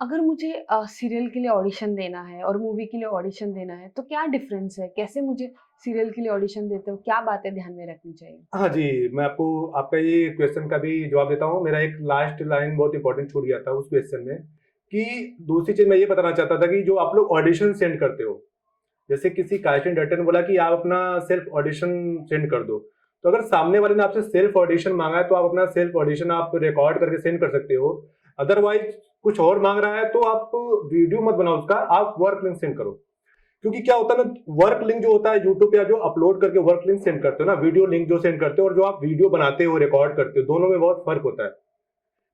अगर मुझे सीरियल के लिए ऑडिशन देना है और मूवी के लिए ऑडिशन देना है, तो क्या डिफरेंस है? कैसे मुझे सीरियल के लिए ऑडिशन देते हो? क्या बातें ध्यान में रखनी चाहिए? हाँ जी, मैं आपको आपका ये क्वेश्चन का भी जवाब देता हूँ। मेरा एक लास्ट लाइन बहुत इंपॉर्टेंट छूट गया था उस क्वेश्चन में, कि दूसरी चीज़ मैं ये बताना चाहता था कि जो आप लोग ऑडिशन सेंड करते हो, जैसे किसी कास्टिंग डायरेक्टर ने बोला कि आप अपना सेल्फ ऑडिशन सेंड कर दो। तो अगर सामने वाले ने आपसे सेल्फ ऑडिशन माँगा है, तो आप अपना सेल्फ ऑडिशन आप रिकॉर्ड करके सेंड कर सकते हो। अदरवाइज़ कुछ और माँग रहा है, तो आप वीडियो मत बनाओ उसका, आप वर्क लिंक सेंड करो। क्योंकि क्या होता है ना, वर्क लिंक जो होता है यूट्यूब पे जो अपलोड करके वर्क लिंक सेंड करते हो ना, वीडियो लिंक जो सेंड करते हो और जो आप वीडियो बनाते हो रिकॉर्ड करते हो, दोनों में बहुत फर्क होता है।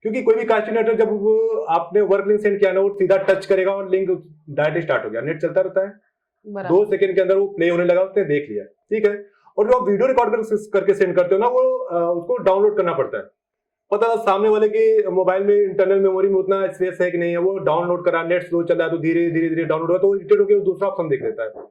क्योंकि कोई भी कास्टिंग डायरेक्टर जब आपने वर्क लिंक सेंड किया ना, वो सीधा टच करेगा और लिंक डायरेक्ट स्टार्ट हो गया, नेट चलता रहता है, दो बराबर। सेकंड के अंदर वो प्ले होने लगा, उसने देख लिया, ठीक है। और जो आप वीडियो रिकॉर्ड करके सेंड करते हो ना, वो उसको डाउनलोड करना पड़ता है। पता था सामने वाले के मोबाइल में इंटरनल मेमोरी में उतना स्पेस है कि नहीं है, वो डाउनलोड करा, नेट स्लो चल रहा है तो धीरे धीरे धीरे डाउनलोड हुआ, तो वो इरिटेट होकर दूसरा ऑप्शन देख लेता है।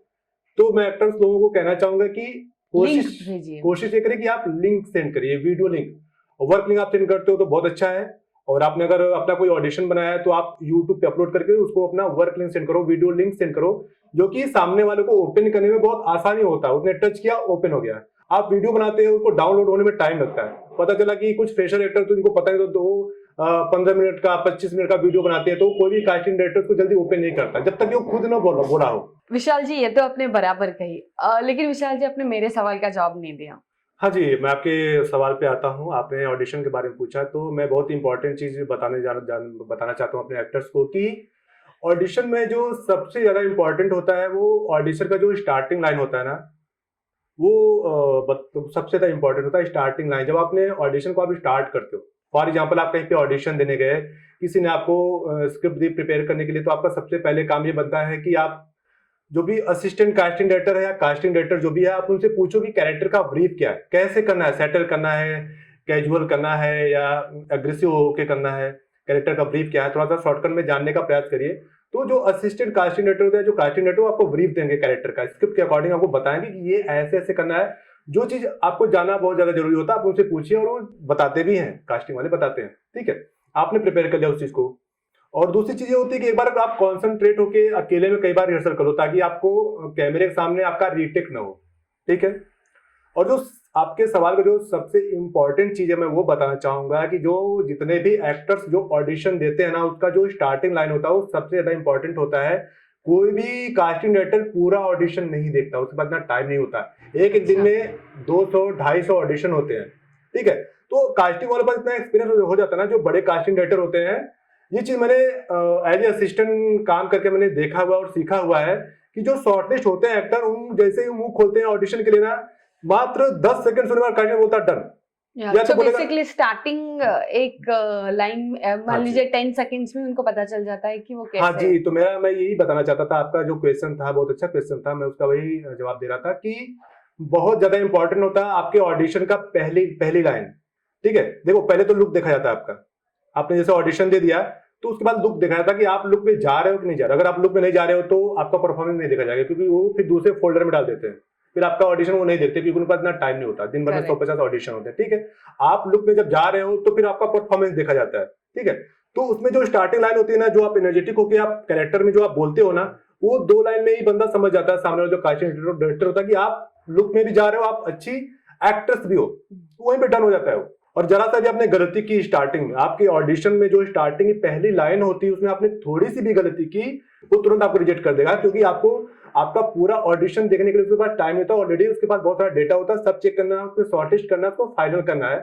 तो मैं एक्टर्स लोगों को कहना चाहूंगा कि लिंक कोशिश भेजिए। कोशिश ये करें कि आप लिंक सेंड करिए, वीडियो लिंक। वर्क लिंक आप सेंड करते हो तो बहुत अच्छा है। और आपने अगर अपना कोई ऑडिशन बनाया है, तो आप यूट्यूब पे अपलोड करके उसको अपना वर्क लिंक सेंड करो, वीडियो लिंक सेंड करो, जो कि सामने वाले को ओपन करने में बहुत आसानी होता है। उसने टच किया, ओपन हो गया। आप वीडियो बनाते हो, उसको डाउनलोड होने में टाइम लगता है। पता चला कि कुछ फ्रेशर एक्टर तो इनको पता है, तो 15 मिनट का 25 मिनट का वीडियो बनाते हैं, तो कोई भी कास्टिंग डायरेक्टर को जल्दी ओपन नहीं करता जब तक कि वो खुद ना बोला हो। विशाल जी, ये तो आपने बराबर कही। लेकिन विशाल जी, आपने मेरे सवाल का जवाब नहीं दिया। हाँ जी, मैं आपके सवाल पे आता हूँ। आपने ऑडिशन के बारे में पूछा, तो मैं बहुत इंपॉर्टेंट चीज़ बताना चाहता हूँ अपने एक्टर्स को, कि ऑडिशन में जो सबसे ज़्यादा इंपॉर्टेंट होता है, वो ऑडिशन का जो स्टार्टिंग लाइन होता है ना, वो सबसे ज़्यादा इंपॉर्टेंट होता है स्टार्टिंग लाइन। जब आपने ऑडिशन को आप स्टार्ट करते हो, फॉर एग्जाम्पल आप कहीं पे ऑडिशन देने गए, किसी ने आपको स्क्रिप्ट दी प्रिपेयर करने के लिए, तो आपका सबसे पहले काम ये बनता है कि आप जो भी असिस्टेंट कास्टिंग डायरेक्टर है या कास्टिंग डायरेक्टर जो भी है, आप उनसे पूछो कि कैरेक्टर का ब्रीफ क्या है, कैसे करना है, सेटल करना है, कैजुअल करना है या अग्रेसिव होके करना है, कैरेक्टर का ब्रीफ क्या है, थोड़ा सा शॉर्टकट में जानने का प्रयास करिए। तो जो असिस्टेंट कास्टिंग डायरेक्टर होता है, जो कास्टिंग डायरेक्टर, आपको ब्रीफ देंगे कैरेक्टर का, स्क्रिप्ट के अकॉर्डिंग आपको बताएंगे कि ये ऐसे ऐसे करना है। जो चीज आपको जानना बहुत ज्यादा जरूरी होता है, आप उनसे पूछिए, और वो बताते भी हैं, कास्टिंग वाले बताते हैं, ठीक है। आपने प्रिपेयर कर लिया उस चीज को। और दूसरी चीज ये होती है कि एक बार आप कॉन्सेंट्रेट होके अकेले में कई बार रिहर्सल करो, ताकि आपको कैमरे के सामने आपका रीटेक ना हो, ठीक है। और जो आपके सवाल का जो सबसे इंपॉर्टेंट चीज है, मैं वो बताना चाहूंगा कि जो जितने भी एक्टर्स जो ऑडिशन देते हैं ना, उसका जो स्टार्टिंग लाइन होता है, वो सबसे ज्यादा इंपॉर्टेंट होता है। कोई भी कास्टिंग डायरेक्टर पूरा ऑडिशन नहीं देखता, उसके पास इतना टाइम नहीं होता। एक एक दिन अच्छा। में 200 250 ऑडिशन होते हैं, ठीक है। तो कास्टिंग वाले पास इतना एक्सपीरियंस हो जाता है ना, जो बड़े कास्टिंग डायरेक्टर होते हैं। ये चीज मैंने एज ए असिस्टेंट काम करके मैंने देखा हुआ और सीखा हुआ है, कि जो शॉर्टलिस्ट होते हैं एक्टर, उन जैसे ही मुंह खोलते हैं ऑडिशन के लिए ना, मात्र 10 सेकंड सुनने बाद कास्टिंग बोलता डन, या तो तो बोलेगा। बेसिकली स्टार्टिंग एक लाइन हाँ मान जी, लीजिए 10 सेकेंड्स में उनको पता चल जाता है कि वो हाँ कैसे है। जी, तो मेरा मैं यही बताना चाहता था। आपका जो क्वेश्चन था बहुत अच्छा क्वेश्चन था, मैं उसका वही जवाब दे रहा था, कि बहुत ज्यादा इंपॉर्टेंट होता है आपके ऑडिशन का पहली पहली लाइन, ठीक है। देखो, पहले तो लुक देखा जाता है आपका। आपने जैसे ऑडिशन दे दिया, तो उसके बाद लुक देखा जाता है कि आप लुक में जा रहे हो कि नहीं जा रहे हो। अगर आप लुक में नहीं जा रहे हो, तो आपका परफॉर्मेंस नहीं देखा जाएगा, क्योंकि वो फिर दूसरे फोल्डर में डाल देते हैं। फिर आपका ऑडिशन वो नहीं देखते, क्योंकि उनके पास इतना टाइम नहीं होता, दिन भर में सौ करेक्ट। पचास ऑडिशन होते हैं, ठीक है। आप लुक में जब जा रहे हो, तो फिर आपका परफॉर्मेंस देखा जाता है, ठीक है। तो उसमें जो स्टार्टिंग लाइन होती है ना, जो आप एनर्जेटिक होकर आप कैरेक्टर में जो आप बोलते हो ना, वो 2 लाइन में ही बंदा समझ जाता है, सामने वाला जो कास्टिंग डायरेक्टर होता है, कि आप लुक में भी जा रहे हो, आप अच्छी एक्ट्रेस भी हो, तो वहीं पे डन हो जाता है वो। और जरा सा भी आपने गलती की स्टार्टिंग में, आपके ऑडिशन में जो स्टार्टिंग की पहली लाइन होती है, उसमें आपने थोड़ी सी भी गलती की, वो तुरंत आपको रिजेक्ट कर देगा, क्योंकि आपको आपका पूरा ऑडिशन देखने के लिए उसके पास टाइम नहीं होता। ऑलरेडी उसके पास बहुत सारा डेटा होता है, सब चेक करना है, उसको शॉर्टेस्ट करना है, उसको फाइनल करना है।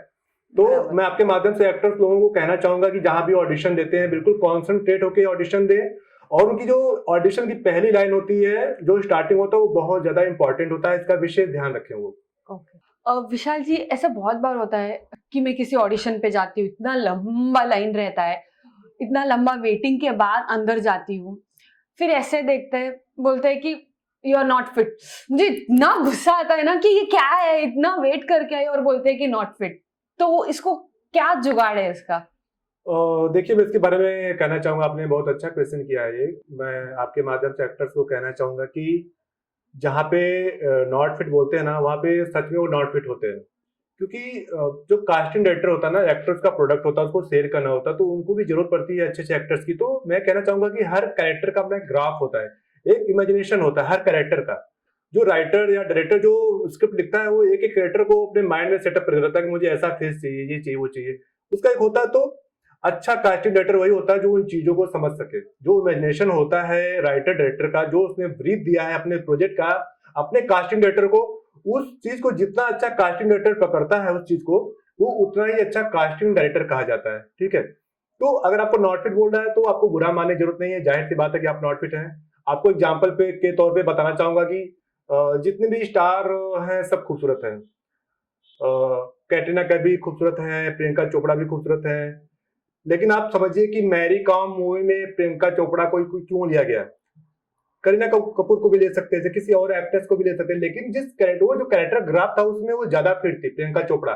तो बराबर। मैं आपके माध्यम से एक्टर्स लोगों को कहना चाहूंगा कि जहां भी ऑडिशन देते हैं, बिल्कुल कॉन्सेंट्रेट होकर ऑडिशन दें। और उनकी जो ऑडिशन की पहली लाइन होती है, जो स्टार्टिंग होता है, वो बहुत ज्यादा इंपॉर्टेंट होता है, इसका विशेष ध्यान रखें वो। ओके। विशाल जी, ऐसा बहुत बार होता है कि मैं किसी ऑडिशन पे जाती हूँ, इतना लंबा लाइन रहता है, इतना लंबा वेटिंग के बाद अंदर जाती हूँ, फिर ऐसे देखते हैं, बोलते हैं कि यू आर नॉट फिट। मुझे इतना गुस्सा आता है ना कि ये क्या है, इतना वेट करके आए और बोलते हैं कि नॉट फिट। तो इसको क्या जुगाड़ है इसका? देखिए, मैं इसके बारे में कहना चाहूंगा, आपने बहुत अच्छा क्वेश्चन किया है ये। मैं आपके माध्यम से एक्टर्स को कहना चाहूंगा कि जहाँ पे नॉट फिट बोलते हैं ना, वहाँ पे सच में वो नॉट फिट होते हैं। क्योंकि जो कास्टिंग डायरेक्टर होता है ना, एक्टर्स का प्रोडक्ट होता है, उसको शेयर करना होता है, तो उनको भी जरूरत पड़ती है अच्छे अच्छे एक्टर्स की। तो मैं कहना चाहूंगा कि हर कैरेक्टर का अपना एक ग्राफ होता है, एक इमेजिनेशन होता है हर कैरेक्टर का। जो राइटर या डायरेक्टर जो स्क्रिप्ट लिखता है, वो एक एक कैरेक्टर को अपने माइंड में सेटअप कर देता है कि मुझे ऐसा फेस चाहिए, ये चाहिए, वो चाहिए, उसका एक होता है। तो अच्छा कास्टिंग डायरेक्टर वही होता है जो उन चीजों को समझ सके। जो इमेजिनेशन होता है राइटर डायरेक्टर का, जो उसने ब्रीफ दिया है अपने प्रोजेक्ट का अपने कास्टिंग डायरेक्टर को, उस चीज को जितना अच्छा कास्टिंग डायरेक्टर पकड़ता है उस चीज को, वो उतना ही अच्छा कास्टिंग डायरेक्टर कहा जाता है। ठीक है, तो अगर आपको नॉट फिट बोल रहा है तो आपको बुरा मानने की जरूरत नहीं है, जाहिर सी बात है कि आप नॉट फिट हैं। आपको एग्जाम्पल पे के तौर पे बताना चाहूंगा कि जितने भी स्टार हैं सब खूबसूरत हैं। कैटरीना कैफ भी खूबसूरत है, प्रियंका चोपड़ा भी खूबसूरत है, लेकिन आप समझिए कि मैरी कॉम मूवी में प्रियंका चोपड़ा को क्यों लिया गया। करीना कपूर को भी ले सकते थे, किसी और एक्ट्रेस को भी ले सकते, लेकिन जिस कैरेक्टर, वो जो कैरेक्टर ग्राफ था उसमें वो ज्यादा फिट थी प्रियंका चोपड़ा।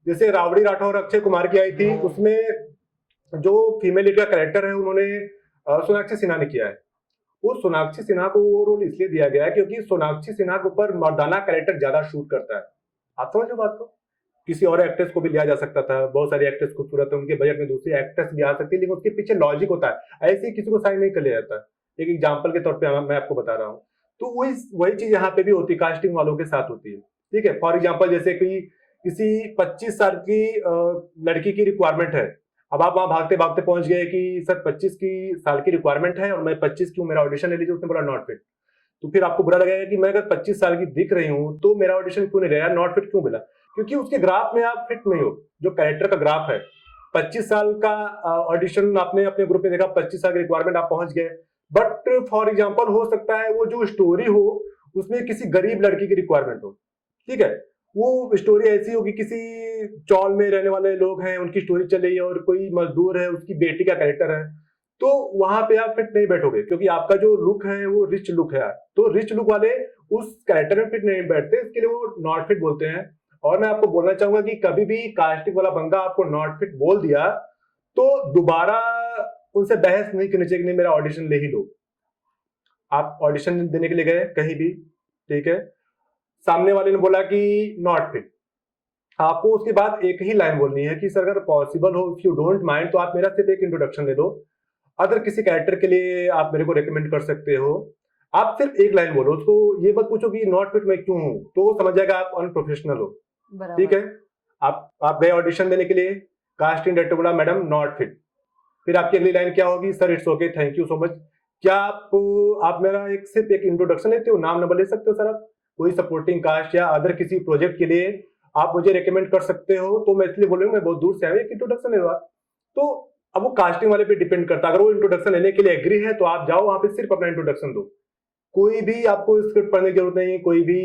जैसे रावड़ी राठौर अक्षय कुमार की आई थी, उसमें जो फीमेल लीड का कैरेक्टर है उन्होंने सोनाक्षी सिन्हा ने किया है। वो सोनाक्षी सिन्हा को वो रोल इसलिए दिया गया है क्योंकि सोनाक्षी सिन्हा के ऊपर मर्दाना कैरेक्टर ज्यादा शूट करता है। आप समझ लो बात को। किसी और एक्ट्रेस को भी लिया जा सकता था, बहुत सारी एक्ट्रेस खूबसूरत है, उनके बजट में दूसरी एक्ट्रेस भी आ सकती है, लेकिन उसके पीछे लॉजिक होता है, ऐसे ही किसी को साइन नहीं कर लिया जाता। एक एग्जाम्पल के तौर पे मैं आपको बता रहा हूँ। तो वही वही चीज यहाँ पे भी होती है, कास्टिंग वालों के साथ होती है। ठीक है, फॉर एग्जाम्पल जैसे कि किसी 25 साल की लड़की की रिक्वायरमेंट है। अब आप वहां भागते भागते पहुंच गए कि सर 25 की साल की रिक्वायरमेंट है और मैं 25 की हूँ, मेरा ऑडिशन ले लीजिए। उसने बोला नॉट फिट। तो फिर आपको बुरा लगेगा कि मैं अगर 25 साल की दिख रही हूँ तो मेरा ऑडिशन क्यों नहीं रहा, नॉट फिट क्यों मिला? क्योंकि उसके ग्राफ में आप फिट नहीं हो। जो कैरेक्टर का ग्राफ है, 25 साल का ऑडिशन आपने अपने ग्रुप में देखा, 25 साल की रिक्वायरमेंट आप पहुंच गए। बट फॉर एग्जाम्पल हो सकता है वो जो स्टोरी हो उसमें किसी गरीब लड़की की रिक्वायरमेंट हो। ठीक है, वो स्टोरी ऐसी होगी, किसी चौल में रहने वाले लोग हैं, उनकी स्टोरी चल रही है, और कोई मजदूर है, उसकी बेटी का कैरेक्टर है। तो वहां पे आप फिट नहीं बैठोगे क्योंकि आपका जो लुक है वो रिच लुक है। तो रिच लुक वाले उस कैरेक्टर में फिट नहीं बैठते, इसके लिए वो नॉट फिट बोलते हैं। और मैं आपको बोलना चाहूंगा कि कभी भी कास्टिंग वाला बंदा आपको नॉट फिट बोल दिया तो दोबारा उनसे बहस नहीं करनी चाहिए कि नहीं मेरा ऑडिशन ले ही लो। आप ऑडिशन देने के लिए गए कहीं भी, ठीक है, सामने वाले ने बोला कि नॉट फिट, आपको उसके बाद एक ही लाइन बोलनी है कि सर अगर पॉसिबल हो, इफ यू डोंट माइंड, तो आप मेरा सिर्फ एक इंट्रोडक्शन ले लो। अगर किसी कैरेक्टर के लिए आप मेरे को रिकमेंड कर सकते हो, आप सिर्फ एक लाइन बोलो, उसको ये मत पूछो कि नॉट फिट मैं क्यों हूं, तो वो समझ जाएगा आप अनप्रोफेशनल हो। ठीक बराबर। है, आप गए ऑडिशन देने के लिए, कास्टिंग डायरेक्टर बोला मैडम नॉट फिट, फिर आपकी अगली लाइन क्या होगी, sir it's okay, thank you so much. क्या आप मेरा एक सिर्फ एक इंट्रोडक्शन लेते हो, नाम नंबर ले सकते हो सर? आप कोई सपोर्टिंग कास्ट या अदर किसी प्रोजेक्ट के लिए आप मुझे रिकमेंड कर सकते हो? तो मैं इसलिए बोल रहा हूँ, मैं बहुत दूर से आया, एक इंट्रोडक्शन ले लो आप। तो अब वो कास्टिंग वाले पे डिपेंड करता है। अगर वो इंट्रोडक्शन लेने के लिए एग्री है तो आप जाओ वहां पे, सिर्फ अपना इंट्रोडक्शन दो। कोई भी आपको स्क्रिप्ट पढ़ने की जरूरत नहीं, कोई भी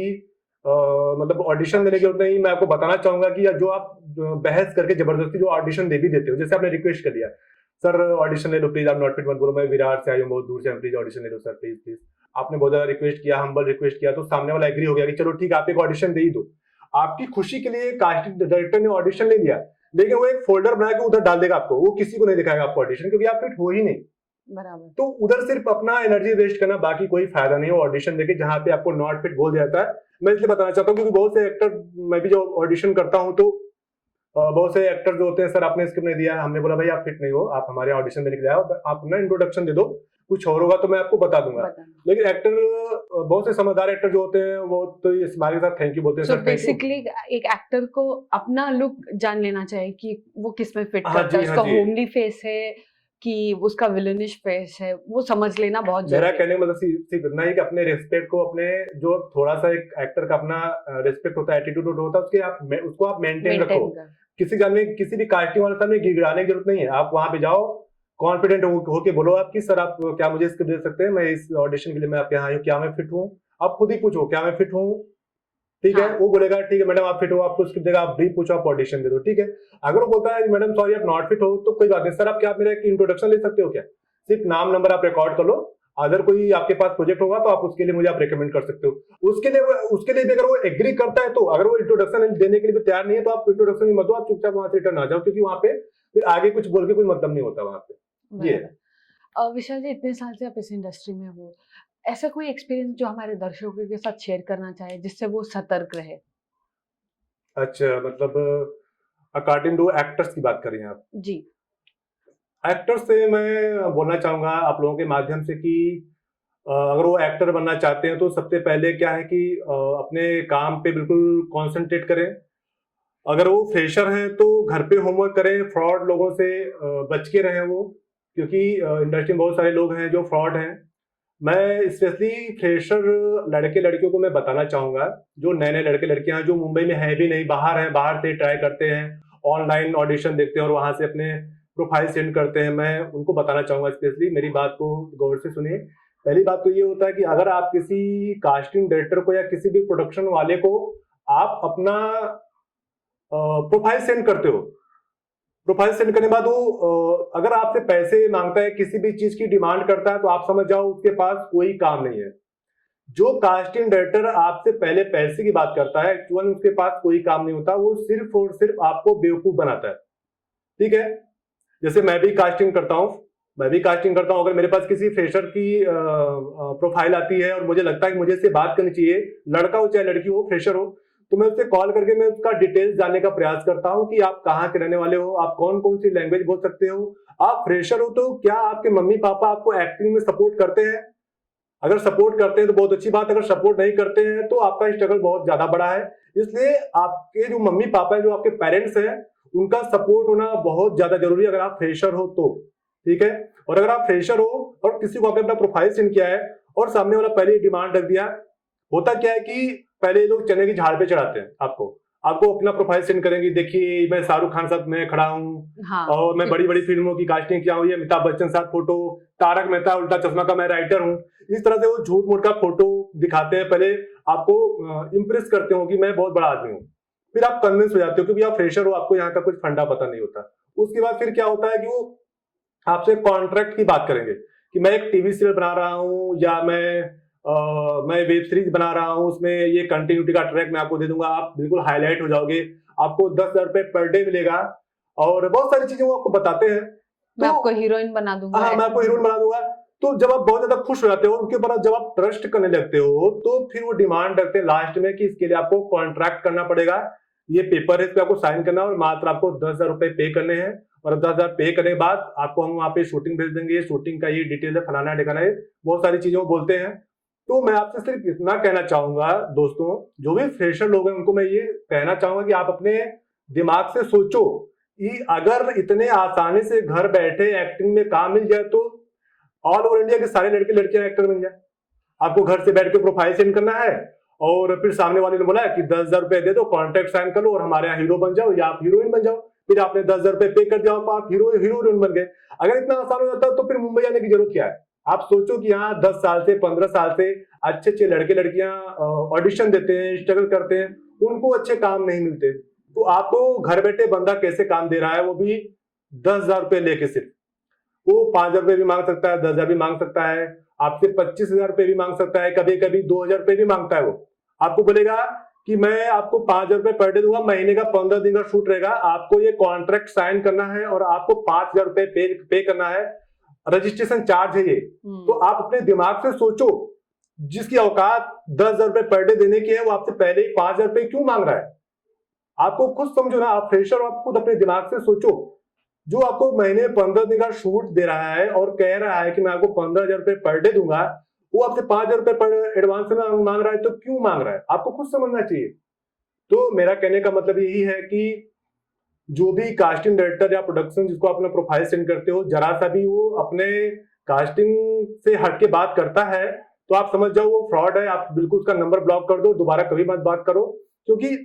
मतलब ऑडिशन देने की जरूरत नहीं। मैं आपको बताना चाहूंगा कि जो आप बहस करके जबरदस्ती जो ऑडिशन दे भी देते हो, जैसे आपने रिक्वेस्ट कर लिया, सर ऑडिशन ले लो प्लीज, आप नॉट फिट मत बोलो, मैं विराट से आई हूँ बहुत दूर से, प्लीज ऑडिशन ले लो सर, प्लीज प्लीज। आपने बहुत ज्यादा रिक्वेस्ट किया, हम्बल रिक्वेस्ट किया, तो सामने वाला एग्री हो गया कि चलो ठीक है आप एक ऑडिशन दे ही दो। आपकी खुशी के लिए कास्टिंग डायरेक्टर ने ऑडिशन ले लिया, लेकिन वो एक फोल्डर बना के उधर डाल देगा आपको, वो किसी को नहीं दिखाएगा आपको ऑडिशन, क्योंकि आप फिट हो ही नहीं। बराबर। तो उधर सिर्फ अपना एनर्जी वेस्ट करना, बाकी कोई फायदा नहीं है ऑडिशन देके जहां पे आपको नॉट फिट बोल जाता है। मैं इसलिए बताना चाहता हूँ क्योंकि बहुत से एक्टर, मैं भी जो ऑडिशन करता हूँ तो बहुत से एक्टर जो होते हैं, सर आपने स्क्रिप्ट नहीं दिया, हमने बोला भाई आप फिट नहीं हो, आप हमारे ऑडिशन देने के लिए आओ, आप ना इंट्रोडक्शन दे दो, कुछ और होगा तो मैं आपको बता दूंगा। बताना। लेकिन एक्टर, बहुत से समझदार एक्टर जो होते हैं वो तो इस हमारे साथ थैंक यू बोलते हैं, so sir thank you. Basically एक एक्टर को अपना लुक जान लेना चाहिए कि वो किस में फिट हाँ करता जी, है, हाँ उसका जी। होमली फेस है कि उसका विलेनिश फेस है, वो समझ लेना बहुत मेरा जरूरी है। कहने का मतलब सिर्फ इतना ही कि अपने रिस्पेक्ट को, अपने जो थोड़ा सा एक एक्टर का अपना रिस्पेक्ट होता है, एटीट्यूड होता है, उसको आप मेंटेन रखो। मेंटेन कर। किसी सामने, किसी भी कास्टिंग वाले सामने गिड़गिड़ाने की जरूरत नहीं है। आप वहां पे जाओ, कॉन्फिडेंट होके बोलो आप कि सर आप क्या मुझे स्क्रिप्ट दे सकते हैं, मैं इस ऑडिशन के लिए मैं आपके यहाँ आई हूँ, क्या मैं फिट हूँ? आप खुद ही पूछो क्या मैं फिट हूँ। ठीक है, हाँ। वो बोलेगा ठीक है मैडम आप फिट हो, आपको स्क्रिप्ट देगा, आप भी पूछो, आप ऑडिशन दे दो। ठीक है, अगर वो बोलता है मैडम सॉरी आप नॉट फिट हो, तो कोई बात नहीं सर, आप क्या मेरा एक इंट्रोडक्शन ले सकते हो क्या? सिर्फ नाम नंबर आप रिकॉर्ड कर लो, अगर कोई आपके पास प्रोजेक्ट होगा तो आप उसके लिए मुझे आप रिकमेंड कर सकते हो। उसके लिए भी अगर वो एग्री करता है, तो अगर वो इंट्रोडक्शन देने के लिए भी तैयार नहीं है तो आप इंट्रोडक्शन भी मत दो, आप चुपचाप वहां से रिटर्न आ जाओ, क्योंकि वहां पे फिर आगे कुछ बोल के कोई मतलब नहीं होता वहां पे। ये बराबर। विशाल जी, इतने साल से आप इस इंडस्ट्री में हो, ऐसा कोई एक्सपीरियंस जो हमारे दर्शकों के साथ शेयर करना चाहे जिससे वो सतर्क रहे? अच्छा, मतलब अकॉर्डिंग टू एक्टर्स की बात करें आप। जी। एक्टर्स से मैं बोलना चाहूँगा आप लोगों के माध्यम से कि अगर वो एक्टर बनना चाहते हैं तो सबसे पहले क्या है कि अपने काम पे बिल्कुल कॉन्संट्रेट करें। अगर वो फ्रेशर हैं तो घर पे होमवर्क करें, फ्रॉड लोगों से बच के रहें वो, क्योंकि इंडस्ट्री में बहुत सारे लोग हैं जो फ्रॉड हैं। मैं स्पेशली फ्रेशर लड़के लड़कियों को मैं बताना चाहूँगा, जो नए-नए लड़के लड़कियाँ हैं जो मुंबई में हैं भी नहीं, बाहर हैं, बाहर से ट्राई करते हैं, ऑनलाइन ऑडिशन देखते हैं और वहाँ से अपने प्रोफाइल सेंड करते हैं। मैं उनको बताना चाहूँगा स्पेशली, मेरी बात को गौर से सुनिए। पहली बात तो ये होता है कि अगर आप किसी कास्टिंग डायरेक्टर को या किसी भी प्रोडक्शन वाले को आप अपना प्रोफाइल सेंड करते हो, प्रोफाइल सेंड करने के बाद वो अगर आपसे पैसे मांगता है, किसी भी चीज की डिमांड करता है, तो आप समझ जाओ उसके पास कोई काम नहीं है। जो कास्टिंग डायरेक्टर आपसे पहले पैसे की बात करता है, एक्चुअल में उसके पास कोई काम नहीं होता, वो सिर्फ और सिर्फ आपको बेवकूफ बनाता है। ठीक है? जैसे मैं भी कास्टिंग करता हूँ, अगर मेरे पास किसी फ्रेशर की प्रोफाइल आती है और मुझे लगता है कि मुझे इससे बात करनी चाहिए, लड़का हो चाहे लड़की हो, फ्रेशर हो, तो मैं उससे कॉल करके मैं उसका डिटेल्स जानने का प्रयास करता हूँ कि आप कहाँ के रहने वाले हो, आप कौन कौन सी लैंग्वेज बोल सकते हो, आप फ्रेशर हो तो क्या आपके मम्मी पापा आपको एक्टिंग में सपोर्ट करते हैं? अगर सपोर्ट करते हैं तो बहुत अच्छी बात, अगर सपोर्ट नहीं करते हैं तो आपका स्ट्रगल बहुत ज्यादा बड़ा है। इसलिए आपके जो मम्मी पापा है, जो आपके पेरेंट्स हैं, उनका सपोर्ट होना बहुत ज्यादा जरूरी है अगर आप फ्रेशर हो तो। ठीक है? और अगर आप फ्रेशर हो और किसी को आपने अपना प्रोफाइल सेंड किया है और सामने वाला पहले ही डिमांड रख दिया, होता क्या है कि पहले ये लोग चने की झाड़ पे चढ़ाते हैं आपको, आपको अपना प्रोफाइल सेंड करेंगे, देखिए मैं शाहरुख खान साथ में खड़ा हूँ हाँ। और मैं बड़ी बड़ी फिल्मों की कास्टिंग किया हूँ, ये अमिताभ बच्चन साथ फोटो, तारक मेहता उल्टा चश्मा का मैं राइटर हूँ। इस तरह से वो झूठ मूठ का फोटो दिखाते हैं, पहले आपको इम्प्रेस करते हो कि मैं बहुत बड़ा आदमी हूँ, फिर आप कन्विंस हो जाते हो क्योंकि आप फ्रेशर हो, आपको यहाँ का कुछ फंडा पता नहीं होता। उसके बाद फिर क्या होता है कि वो आपसे कॉन्ट्रैक्ट की बात करेंगे कि मैं एक टीवी सीरियल बना रहा हूँ या मैं वेब सीरीज बना रहा हूँ, उसमें ये कंटिन्यूटी का ट्रैक मैं आपको दे दूंगा, आप बिल्कुल हाईलाइट हो जाओगे, आपको 10,000 रुपए पर डे मिलेगा और बहुत सारी चीजें वो आपको बताते हैं। मैं तो आपको हीरोइन बना दूंगा, हाँ, मैं आपको हीरोइन बना दूंगा। तो जब आप बहुत ज्यादा खुश हो जाते हो उनके ऊपर, जब आप ट्रस्ट करने लगते हो, तो फिर वो डिमांड रखते हैं लास्ट में कि इसके लिए आपको कॉन्ट्रैक्ट करना पड़ेगा, ये पेपर है, इस पे आपको साइन करना है और मात्र आपको 10,000 रुपए पे करने हैं। और 10,000 पे करने के बाद आपको हम वहाँ पे शूटिंग भेज देंगे, शूटिंग का ये डिटेल है, फलाना ठिकाना है, बहुत सारी चीजें वो बोलते हैं। तो मैं आपसे सिर्फ इतना कहना चाहूंगा दोस्तों, जो भी फ्रेशर लोग हैं उनको मैं ये कहना चाहूंगा कि आप अपने दिमाग से सोचो कि अगर इतने आसानी से घर बैठे एक्टिंग में काम मिल जाए तो ऑल ओवर इंडिया के सारे लड़के लड़कियां एक्टर बन जाए। आपको घर से बैठ के प्रोफाइल सेंड करना है और फिर सामने वाले ने बोला कि 10,000 रुपए दे दो, कॉन्ट्रैक्ट साइन कर लो और हमारे यहाँ हीरो बन जाओ या आप हीरोइन बन जाओ। फिर आपने 10,000 रुपए पे कर दिया, आप हीरोइन बन गए। अगर इतना आसान हो जाता तो फिर मुंबई आने की जरूरत क्या है? आप सोचो कि यहाँ 10 साल से 15 साल से अच्छे अच्छे लड़के लड़कियां ऑडिशन देते हैं, स्ट्रगल करते हैं, उनको अच्छे काम नहीं मिलते। तो आपको घर बैठे बंदा कैसे काम दे रहा है, वो भी 10,000 रुपए लेके सिर्फ। वो 5,000 रुपए भी मांग सकता है, 10,000 भी मांग सकता है, आपसे 25,000 रुपए भी मांग सकता है, कभी कभी 2,000 रुपए भी मांगता है। वो आपको बोलेगा कि मैं आपको 5,000 रुपए पर डे दूंगा, महीने का 15 दिन का शूट रहेगा, आपको ये कॉन्ट्रैक्ट साइन करना है और आपको 5,000 रुपए पे करना है, रजिस्ट्रेशन चार्ज है ये। तो आप अपने दिमाग से सोचो, जिसकी औकात 10,000 रुपए पर डे देने की है, वो आपसे पहले ही 5,000 रुपए क्यों मांग रहा है? आपको खुद समझो ना, आप फ्रेशर, आप खुद अपने दिमाग से सोचो। जो आपको महीने में 15 दिन का शूट दे रहा है और कह रहा है कि मैं आपको 15,000 रुपए पर डे दूंगा, वो आपसे 5,000 रुपए पर एडवांस में मांग रहा है, तो क्यों मांग रहा है? आपको खुद समझना चाहिए। तो मेरा कहने का मतलब यही है कि जो भी कास्टिंग डायरेक्टर या प्रोडक्शन जिसको अपना प्रोफाइल सेंड करते हो, जरा सा भी वो अपने कास्टिंग से हट के बात करता है तो आप समझ जाओ वो फ्रॉड है। आप बिल्कुल उसका नंबर ब्लॉक कर दो, दोबारा कभी मत बात करो, क्योंकि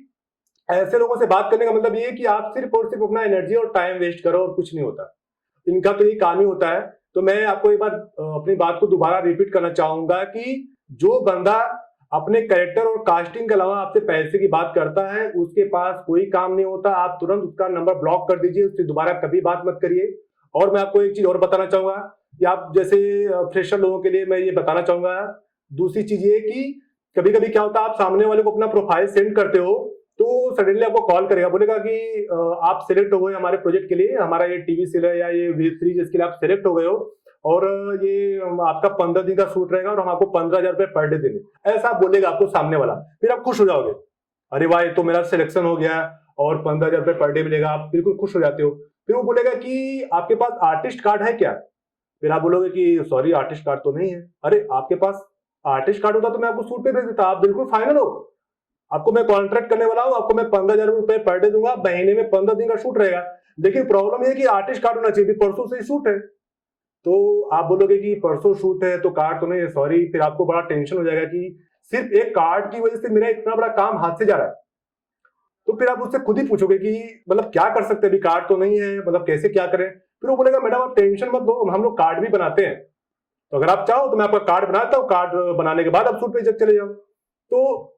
ऐसे लोगों से बात करने का मतलब ये है कि आप सिर्फ और सिर्फ अपना एनर्जी और टाइम वेस्ट करो और कुछ नहीं होता। इनका तो ये काम ही होता है। तो मैं आपको एक बार अपनी बात को दोबारा रिपीट करना चाहूंगा कि जो बंदा अपने कैरेक्टर और कास्टिंग के अलावा आपसे पैसे की बात करता है, उसके पास कोई काम नहीं होता। आप तुरंत उसका नंबर ब्लॉक कर दीजिए, उससे दोबारा कभी बात मत करिए। और मैं आपको एक चीज और बताना चाहूंगा कि आप जैसे फ्रेशर लोगों के लिए मैं ये बताना चाहूंगा, दूसरी चीज ये कि कभी कभी क्या होता है, आप सामने वाले को अपना प्रोफाइल सेंड करते हो तो सडनली आपको कॉल करेगा, बोलेगा कि आप सिलेक्ट हो गए हमारे प्रोजेक्ट के लिए, हमारा ये टीवी सीरियल या ये वेब सीरीज इसके लिए आप सिलेक्ट हो गए हो और ये आपका 15 दिन का शूट रहेगा और हम आपको 15,000 रुपए पर डे देंगे। ऐसा बोलेगा आपको सामने वाला, फिर आप खुश हो जाओगे। अरे वाह, ये तो मेरा सिलेक्शन हो गया और 15,000 रुपये पर डे मिलेगा, आप बिल्कुल खुश हो जाते हो। फिर वो बोलेगा कि आपके पास आर्टिस्ट कार्ड है क्या? फिर आप बोलोगे कि सॉरी, आर्टिस्ट कार्ड तो नहीं है। अरे आपके पास आर्टिस्ट कार्ड होता तो मैं आपको सूट पे भेज देता, आप बिल्कुल फाइनल हो, आपको मैं कॉन्ट्रैक्ट करने वाला हूँ, आपको मैं 15,000 रुपये पर डे दूंगा, महीने में 15 दिन का शूट रहेगा। लेकिन प्रॉब्लम ये है कि आर्टिस्ट कार्ड होना चाहिए, परसों से ही शूट है। तो आप बोलोगे कि परसों शूट है तो कार्ड तो नहीं है, सॉरी। फिर आपको बड़ा टेंशन हो जाएगा कि सिर्फ एक कार्ड की वजह से मेरा इतना बड़ा काम हाथ से जा रहा है। तो फिर आप उससे खुद ही पूछोगे कि मतलब क्या कर सकते हैं, अभी कार्ड तो नहीं है, मतलब कैसे क्या करें। फिर वो बोलेगा मैडम आप टेंशन मत लो, हम लोग कार्ड भी बनाते हैं, तो अगर आप चाहो तो मैं आपका कार्ड बनाता हूँ, कार्ड बनाने के बाद आप शूट पे जब चले जाओ। तो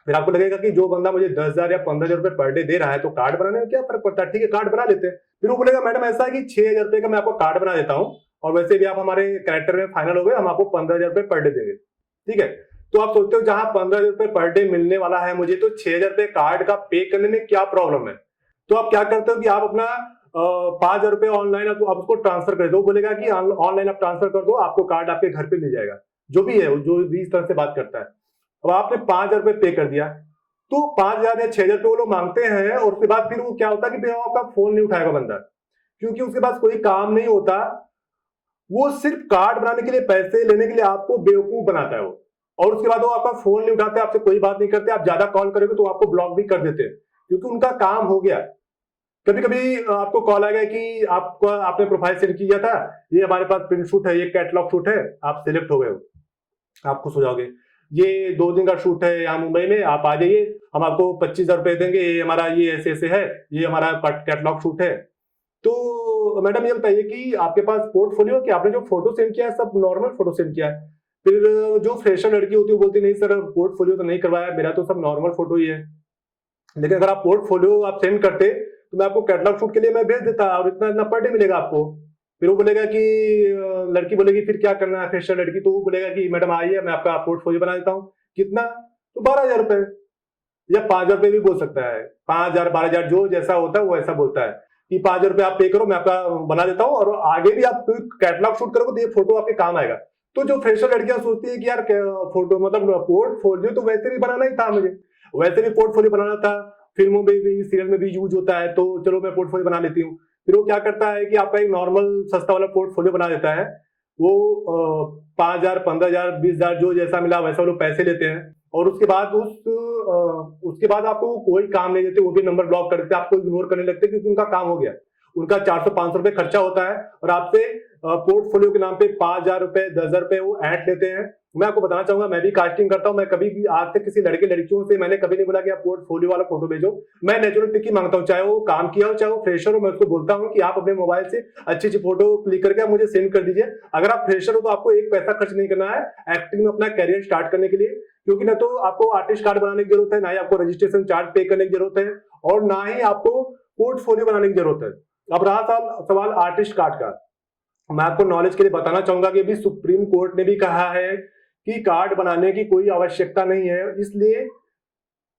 फिर आपको लगेगा कि जो बंदा मुझे 10,000 या 15,000 रुपये पर डे दे रहा है तो कार्ड बनाने में क्या फर्क पड़ता है, ठीक है कार्ड बना लेते हैं। फिर वो बोलेगा मैडम ऐसा है कि 6,000 रुपये का मैं आपको कार्ड बना देता हूँ, और वैसे भी आप हमारे कैरेक्टर में फाइनल हो गए, हम आपको 15,000 रुपये पर डे देंगे, ठीक है। तो आप सोचते हो जहां 15,000 रुपये पर डे मिलने वाला है मुझे, तो 6,000 रुपये कार्ड का पे करने में क्या प्रॉब्लम है। तो आप क्या करते हो कि आप अपना 5,000 रुपये ऑनलाइन आप उसको ट्रांसफर कर दो, बोलेगा कि ऑनलाइन आप ट्रांसफर कर दो, आपको कार्ड आपके घर पे मिल जाएगा। जो भी है, जो भी इस तरह से बात करता है। अब आपने 5,000 रुपये पे कर दिया, तो 5,000 या 6,000 रुपये वो लोग मांगते हैं, और उसके बाद फिर वो क्या होता है कि फिर आपका फोन नहीं उठाएगा बंदा, क्योंकि उसके पास कोई काम नहीं होता। वो सिर्फ कार्ड बनाने के लिए, पैसे लेने के लिए आपको बेवकूफ बनाता है वो, और उसके बाद वो आपका फोन नहीं उठाते, आपसे कोई बात नहीं करते, आप ज्यादा कॉल करोगे तो आपको ब्लॉक भी कर देते हैं, क्योंकि उनका काम हो गया। कभी कभी आपको कॉल आ गया कि आपको, आपने प्रोफाइल सेंड किया था, ये हमारे पास प्रिंट शूट है, ये कैटलॉग शूट है, आप सिलेक्ट हो गए हो, आप खुश हो जाओगे। ये 2 दिन का शूट है यहाँ मुंबई में, आप आ जाइए, हम आपको 25,000 रुपये देंगे, ये हमारा ये ऐसे ऐसे है, ये हमारा कैटलॉग शूट है। तो मैडम ये बताइए कि आपके पास पोर्टफोलियो, कि आपने जो फोटो सेंड किया है सब नॉर्मल फोटो सेंड किया है? फिर जो फ्रेशर लड़की होती है वो बोलती नहीं सर, पोर्टफोलियो तो नहीं करवाया, मेरा तो सब नॉर्मल फोटो ही है। लेकिन अगर आप पोर्टफोलियो आप सेंड करते तो मैं आपको कैटलॉग शूट के लिए मैं भेज देता, और इतना इतना पर डे मिलेगा आपको। फिर वो बोलेगा कि लड़की बोलेगी फिर क्या करना है, फ्रेशर लड़की, तो वो बोलेगा कि मैडम आइए मैं आपका पोर्टफोलियो बना देता हूँ। कितना? तो 12,000 रुपए या 5,000 रुपये भी बोल सकता है, 5,000 12,000 जो जैसा होता है वो ऐसा बोलता है कि 5,000 रुपये आप पे करो, मैं आपका बना देता हूँ, और आगे भी आप कैटलॉग शूट करोगे तो ये फोटो आपके काम आएगा। तो जो फ्रेशर लड़कियां सोचती है कि यार फोटो मतलब पोर्टफोलियो तो वैसे भी बनाना ही था मुझे, वैसे भी पोर्टफोलियो बनाना था, फिल्मों में भी सीरियल में भी यूज होता है, तो चलो मैं पोर्टफोलियो बना लेती हूँ। फिर वो क्या करता है कि आपका एक नॉर्मल सस्ता वाला पोर्टफोलियो बना देता है, वो 5,000 15,000 20,000 जो जैसा मिला वैसा वो लोग पैसे लेते हैं, और उसके बाद उसके बाद आपको कोई काम नहीं देते, वो भी नंबर ब्लॉक कर देते, आपको इग्नोर करने लगते, क्योंकि उनका काम हो गया। उनका 400-500 रुपए खर्चा होता है, और आपसे पोर्टफोलियो के नाम पे 5,000 रुपए 10,000 रुपए वो ऐड लेते हैं। मैं आपको बताना चाहूंगा, मैं भी कास्टिंग करता हूं, मैं कभी भी आज तक किसी लड़के लड़कियों से मैंने कभी नहीं बोला कि आप पोर्टफोलियो वाला फोटो भेजो। मैं नेचुरल पिक ही मांगता हूं, चाहे वो काम किया हो चाहे वो फ्रेशर हो। मैं उसको बोलता हूं कि आप अपने मोबाइल से अच्छी अच्छी फोटो क्लिक करके आप मुझे सेंड कर दीजिए। अगर आप फ्रेशर हो तो आपको एक पैसा खर्च नहीं करना है एक्टिंग में अपना कैरियर स्टार्ट करने के लिए, क्योंकि ना तो आपको आर्टिस्ट कार्ड बनाने की जरूरत है, ना ही आपको रजिस्ट्रेशन चार्ज पे करने की जरूरत है, और ना ही आपको पोर्टफोलियो बनाने की जरूरत है। अब रहा सवाल आर्टिस्ट कार्ड का, मैं आपको नॉलेज के लिए बताना चाहूंगा कि अभी सुप्रीम कोर्ट ने भी कहा है कि कार्ड बनाने की कोई आवश्यकता नहीं है, इसलिए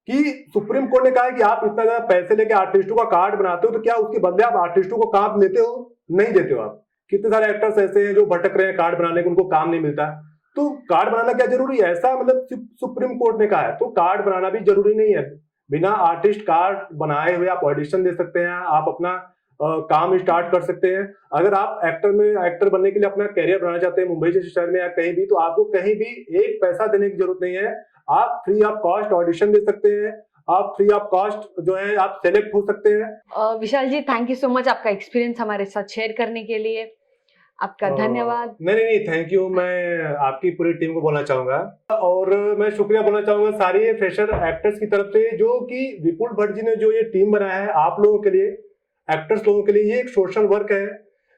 कि सुप्रीम कोर्ट ने कहा है कि आप इतना ज्यादा पैसे लेके आर्टिस्टों का कार्ड बनाते हो, तो क्या उसके बदले आप आर्टिस्टों को काम देते हो? नहीं देते हो। आप कितने सारे एक्टर्स ऐसे हैं जो भटक रहे हैं कार्ड बनाने को, उनको काम नहीं मिलता। तो कार्ड बनाना क्या जरूरी है, ऐसा मतलब सुप्रीम कोर्ट ने कहा है, तो कार्ड बनाना भी जरूरी नहीं है। बिना आर्टिस्ट कार्ड बनाए हुए आप ऑडिशन दे सकते हैं, आप अपना काम स्टार्ट कर सकते हैं। अगर आप एक्टर बनने के लिए अपना करियर बनाना चाहते हैं मुंबई जैसे शहर में या कहीं भी, तो आपको कहीं भी एक पैसा देने की जरूरत नहीं है। आप फ्री ऑफ कॉस्ट ऑडिशन दे सकते हैं, आप फ्री ऑफ कॉस्ट जो है आप सेलेक्ट हो सकते हैं। विशाल जी, थैंक यू सो मच आपका एक्सपीरियंस हमारे साथ शेयर करने के लिए, आपका धन्यवाद। नहीं, थैंक यू, मैं आपकी पूरी टीम को बोलना चाहूंगा, और मैं शुक्रिया बोलना चाहूंगा सारे फ्रेशर एक्टर्स की तरफ से, जो कि विपुल भट्ट जी ने जो ये टीम बनाया है आप लोगों के लिए, एक्टर्स लोगों के लिए। ये एक सोशल वर्क है,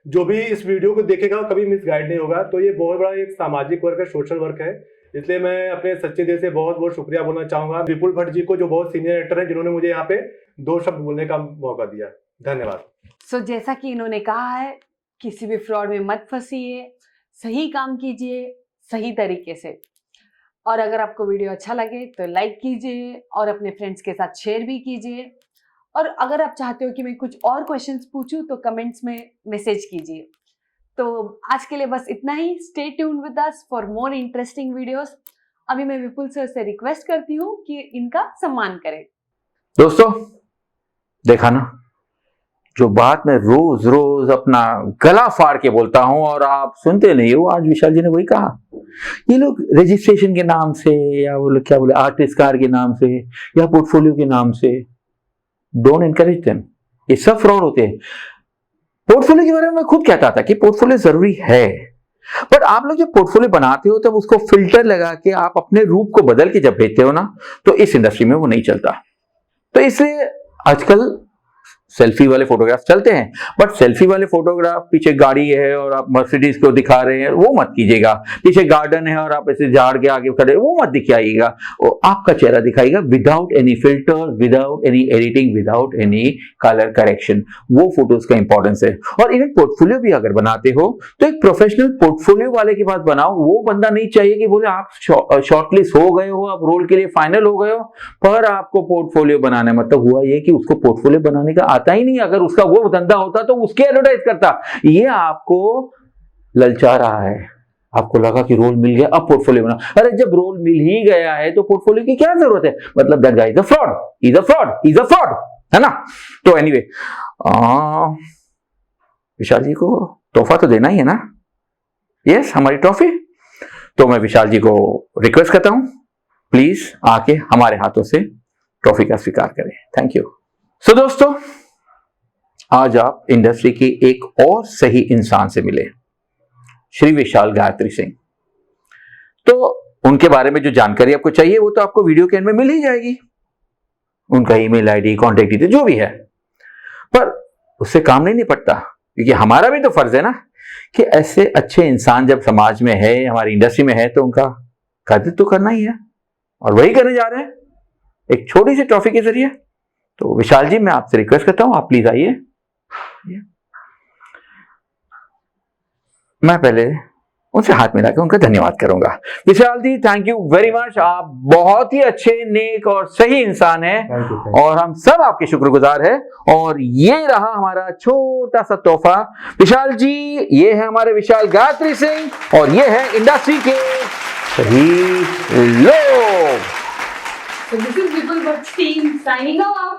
जो भी इस वीडियो को देखेगा कभी मिसगाइड नहीं होगा, तो ये बहुत बड़ा एक सामाजिक वर्क है, सोशल वर्क है। इसलिए मैं अपने सच्चे दिल से बहुत बहुत शुक्रिया बोलना चाहूंगा विपुल भट्ट जी को, जो बहुत सीनियर एक्टर हैं, जिन्होंने मुझे यहाँ पे 2 शब्द बोलने का मौका दिया। धन्यवाद। सो जैसा कि इन्होंने कहा है, किसी भी फ्रॉड में मत फंसिए, सही काम कीजिए सही तरीके से। और अगर आपको वीडियो अच्छा लगे तो लाइक कीजिए और अपने फ्रेंड्स के साथ शेयर भी कीजिए। और अगर आप चाहते हो कि मैं कुछ और क्वेश्चंस पूछूं तो कमेंट्स में मैसेज कीजिए। तो आज के लिए बस इतना ही। Stay tuned with us for more interesting videos. अभी मैं विपुल सर से रिक्वेस्ट करती हूँ कि इनका सम्मान करें। दोस्तों देखा ना, जो बात मैं रोज रोज अपना गला फाड़ के बोलता हूं और आप सुनते नहीं हो, आज विशाल जी ने वही कहा। ये लोग रजिस्ट्रेशन के नाम से या वो लोग क्या बोले आर्टिस्ट कार्ड के नाम से या पोर्टफोलियो के नाम से, डोंट एनकरेज देम, ये सब फ्रॉड होते हैं। पोर्टफोलियो के बारे में मैं खुद कहता था कि पोर्टफोलियो जरूरी है, बट आप लोग जब पोर्टफोलियो बनाते हो तब उसको फिल्टर लगा के आप अपने रूप को बदल के जब भेजते हो ना, तो इस इंडस्ट्री में वो नहीं चलता। तो इसलिए आजकल सेल्फी वाले फोटोग्राफ चलते हैं, बट सेल्फी वाले फोटोग्राफ पीछे गाड़ी है और आप मर्सिडीज को दिखा रहे हैं, वो मत कीजिएगा। पीछे गार्डन है और आप ऐसे झाड़ के आगे खड़े, वो मत दिखाइएगा। वो आपका चेहरा दिखाइएगा without any filter, without any editing, without any colour correction. वो फोटोज का इंपॉर्टेंस है। और इवन पोर्टफोलियो भी अगर बनाते हो तो एक प्रोफेशनल पोर्टफोलियो वाले के पास बनाओ। वो बंदा नहीं चाहिए कि बोले आप शॉर्टलिस्ट हो गए हो, आप रोल के लिए फाइनल हो गए हो, पर आपको पोर्टफोलियो बनाना, मतलब हुआ ये कि उसको पोर्टफोलियो बनाने का आता ही नहीं। अगर उसका वो धंधा होता तो उसके एडवर्टाइज करता। ये आपको ललचा रहा है, आपको लगा कि रोल मिल गया अब पोर्टफोलियो बना। अरे जब रोल मिल ही गया है तो पोर्टफोलियो की क्या जरूरत है? मतलब that guy is a fraud, is a fraud, is a fraud, है ना। तो एनीवे विशाल जी को तोहफा तो देना ही है ना। यस, हमारी ट्रॉफी। तो मैं विशाल जी को रिक्वेस्ट करता हूं, प्लीज आके हमारे हाथों से ट्रॉफी का स्वीकार करें। Thank you. सो दोस्तों, आज आप इंडस्ट्री के एक और सही इंसान से मिले, श्री विशाल गायत्री सिंह। तो उनके बारे में जो जानकारी आपको चाहिए वो तो आपको वीडियो के एंड में मिल ही जाएगी, उनका ईमेल आईडी, कॉन्टेक्ट डिटेल जो भी है। पर उससे काम नहीं निपटता, क्योंकि हमारा भी तो फर्ज है ना कि ऐसे अच्छे इंसान जब समाज में है, हमारी इंडस्ट्री में है, तो उनका कदर तो करना ही है। और वही करने जा रहे हैं एक छोटी सी ट्रॉफी के जरिए। तो विशाल जी, मैं आपसे रिक्वेस्ट करता हूं, आप प्लीज आइए। मैं पहले उनसे हाथ मिला के उनका धन्यवाद करूंगा। विशाल जी, थैंक यू वेरी मच। आप बहुत ही अच्छे, नेक और सही इंसान हैं और हम सब आपके शुक्रगुजार हैं। और ये रहा हमारा छोटा सा तोहफा। विशाल जी, ये है हमारे विशाल गायत्री सिंह और ये है इंडस्ट्री के सही लोग। So this is Vipul Bhatt's team signing off.